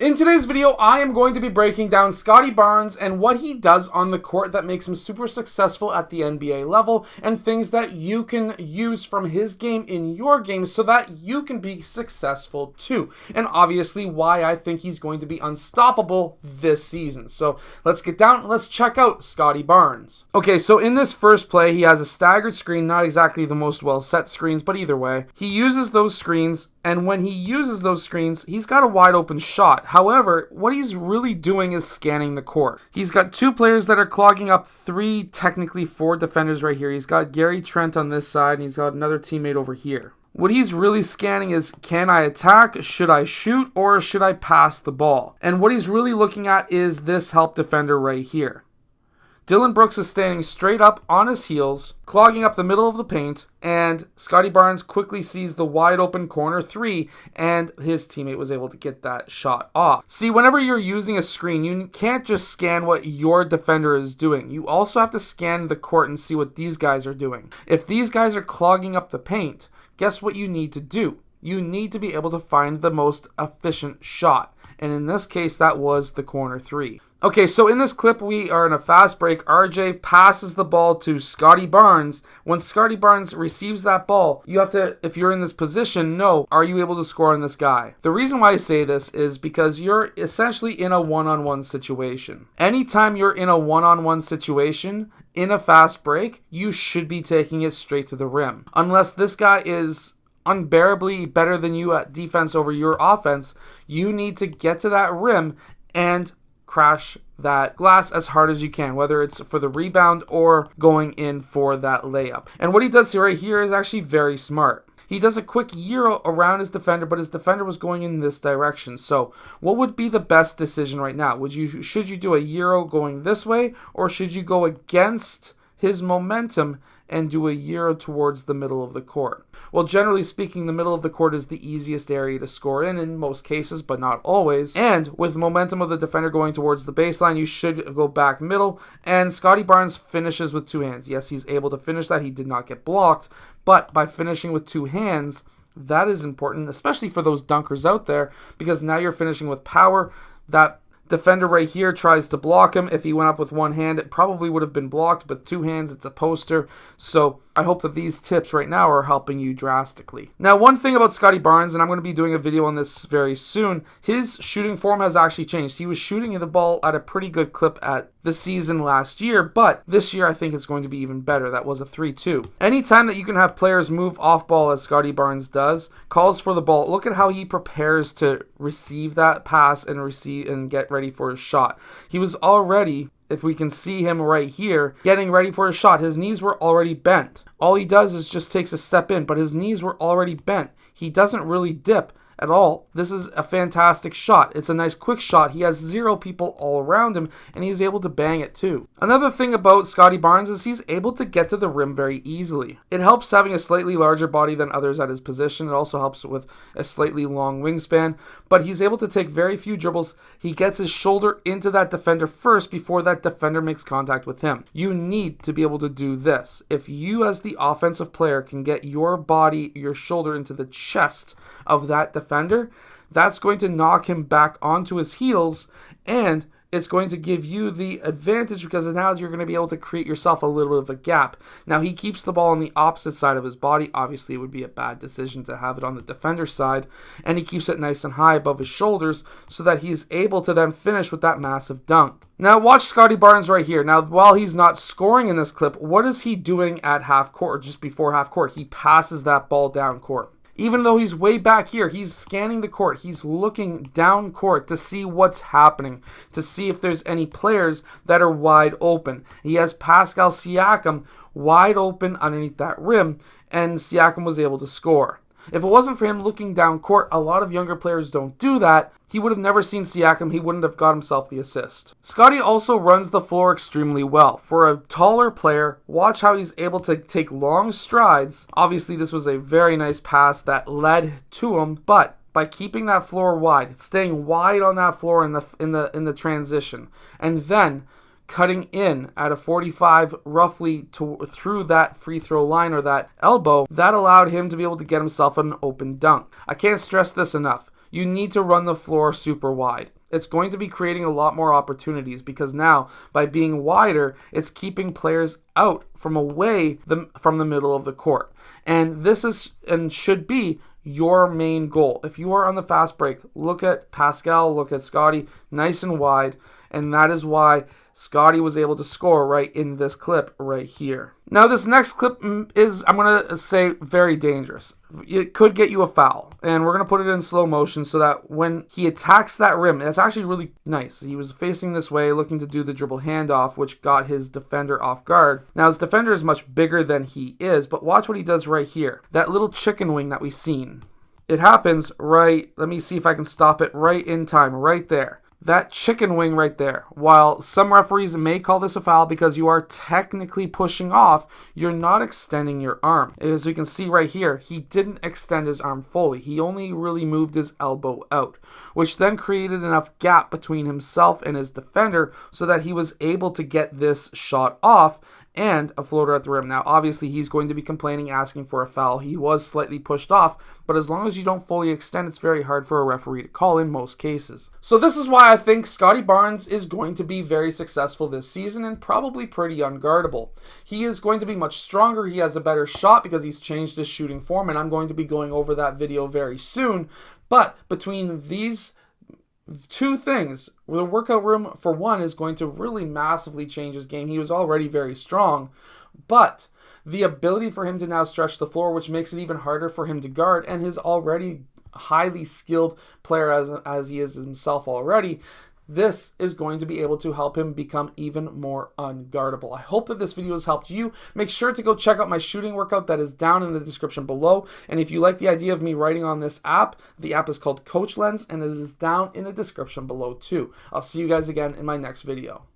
In today's video, I am going to be breaking down Scottie Barnes and what he does on the court that makes him super successful at the NBA level, and things that you can use from his game in your game so that you can be successful too. And obviously why I think he's going to be unstoppable this season. So let's get down, let's check out Scottie Barnes. Okay, so in this first play, he has a staggered screen, not exactly the most well set screens, but either way, he uses those screens, and when he uses those screens, he's got a wide open shot. However, what he's really doing is scanning the court. He's got two players that are clogging up three, technically four defenders right here. He's got Gary Trent on this side, and he's got another teammate over here. What he's really scanning is, can I attack, should I shoot, or should I pass the ball? And what he's really looking at is this help defender right here. Dillon Brooks is standing straight up on his heels, clogging up the middle of the paint, and Scottie Barnes quickly sees the wide open corner three, and his teammate was able to get that shot off. See, whenever you're using a screen, you can't just scan what your defender is doing. You also have to scan the court and see what these guys are doing. If these guys are clogging up the paint, guess what you need to do? You need to be able to find the most efficient shot. And in this case, that was the corner three. Okay, so in this clip, we are in a fast break. RJ passes the ball to Scottie Barnes. When Scottie Barnes receives that ball, you have to, if you're in this position, know, are you able to score on this guy? The reason why I say this is because you're essentially in a one-on-one situation. Anytime you're in a one-on-one situation, in a fast break, you should be taking it straight to the rim. Unless this guy is unbearably better than you at defense over your offense, you need to get to that rim and crash that glass as hard as you can, whether it's for the rebound or going in for that layup. And what he does right here is actually very smart. He does a quick Euro around his defender, but his defender was going in this direction. So what would be the best decision right now? Should you do a Euro going this way, or should you go against his momentum and do a Euro towards the middle of the court? Well, generally speaking, the middle of the court is the easiest area to score in most cases, but not always. And with momentum of the defender going towards the baseline, you should go back middle. And Scottie Barnes finishes with two hands. Yes, he's able to finish that. He did not get blocked, but by finishing with two hands, that is important, especially for those dunkers out there, because now you're finishing with power. That defender right here tries to block him. If he went up with one hand, it probably would have been blocked, but two hands, it's a poster. So I hope that these tips right now are helping you drastically. Now, one thing about Scottie Barnes, and I'm going to be doing a video on this very soon, his shooting form has actually changed. He was shooting the ball at a pretty good clip at the season last year, but this year I think it's going to be even better. That was a 3-2. Anytime that you can have players move off ball as Scottie Barnes does, calls for the ball, look at how he prepares to receive that pass and get ready for his shot. He was already, if we can see him right here, getting ready for his shot. His knees were already bent. All he does is just takes a step in, but his knees were already bent. He doesn't really dip at all. This is a fantastic shot. It's a nice quick shot. He has zero people all around him, and he's able to bang it too. Another thing about Scottie Barnes is he's able to get to the rim very easily. It helps having a slightly larger body than others at his position. It also helps with a slightly long wingspan, but he's able to take very few dribbles. He gets his shoulder into that defender first before that defender makes contact with him. You need to be able to do this. If you as the offensive player can get your body, your shoulder into the chest of that defender, that's going to knock him back onto his heels, and it's going to give you the advantage because now you're going to be able to create yourself a little bit of a gap. Now, he keeps the ball on the opposite side of his body. Obviously, it would be a bad decision to have it on the defender's side, and he keeps it nice and high above his shoulders so that he's able to then finish with that massive dunk. Now, watch Scottie Barnes right here. Now, while he's not scoring in this clip, what is he doing at half court or just before half court? He passes that ball down court. Even though he's way back here, he's scanning the court. He's looking down court to see what's happening, to see if there's any players that are wide open. He has Pascal Siakam wide open underneath that rim, and Siakam was able to score. If it wasn't for him looking down court, a lot of younger players don't do that. He would have never seen Siakam. He wouldn't have got himself the assist. Scottie also runs the floor extremely well. For a taller player, watch how he's able to take long strides. Obviously, this was a very nice pass that led to him, but by keeping that floor wide, staying wide on that floor in the transition, and then cutting in at a 45 roughly through that free throw line or that elbow, that allowed him to be able to get himself an open dunk. I can't stress this enough. you need to run the floor super wide. It's going to be creating a lot more opportunities because now, by being wider, it's keeping players out from from the middle of the court. And this is and should be your main goal. If you are on the fast break, look at Pascal, look at Scottie, nice and wide, and that is why Scottie was able to score right in this clip right here. Now this next clip is, I'm going to say, very dangerous. It could get you a foul, and we're going to put it in slow motion so that when he attacks that rim, it's actually really nice. He was facing this way, looking to do the dribble handoff, which got his defender off guard. Now his defender is much bigger than he is, but watch what he does right here. That little chicken wing that we've seen. It happens right, let me see if I can stop it right in time, right there. That chicken wing right there. While some referees may call this a foul because you are technically pushing off, you're not extending your arm. As you can see right here, he didn't extend his arm fully. He only really moved his elbow out, which then created enough gap between himself and his defender so that he was able to get this shot off and a floater at the rim. Now, obviously, he's going to be complaining, asking for a foul. He was slightly pushed off, but as long as you don't fully extend, it's very hard for a referee to call in most cases. So this is why I think Scottie Barnes is going to be very successful this season and probably pretty unguardable. He is going to be much stronger. He has a better shot because he's changed his shooting form, and I'm going to be going over that video very soon. But between these two things, the workout room, for one, is going to really massively change his game. He was already very strong, but the ability for him to now stretch the floor, which makes it even harder for him to guard, and his already highly skilled player as he is himself already, this is going to be able to help him become even more unguardable. I hope that this video has helped you. Make sure to go check out my shooting workout that is down in the description below. And if you like the idea of me writing on this app, the app is called CoachLens and it is down in the description below too. I'll see you guys again in my next video.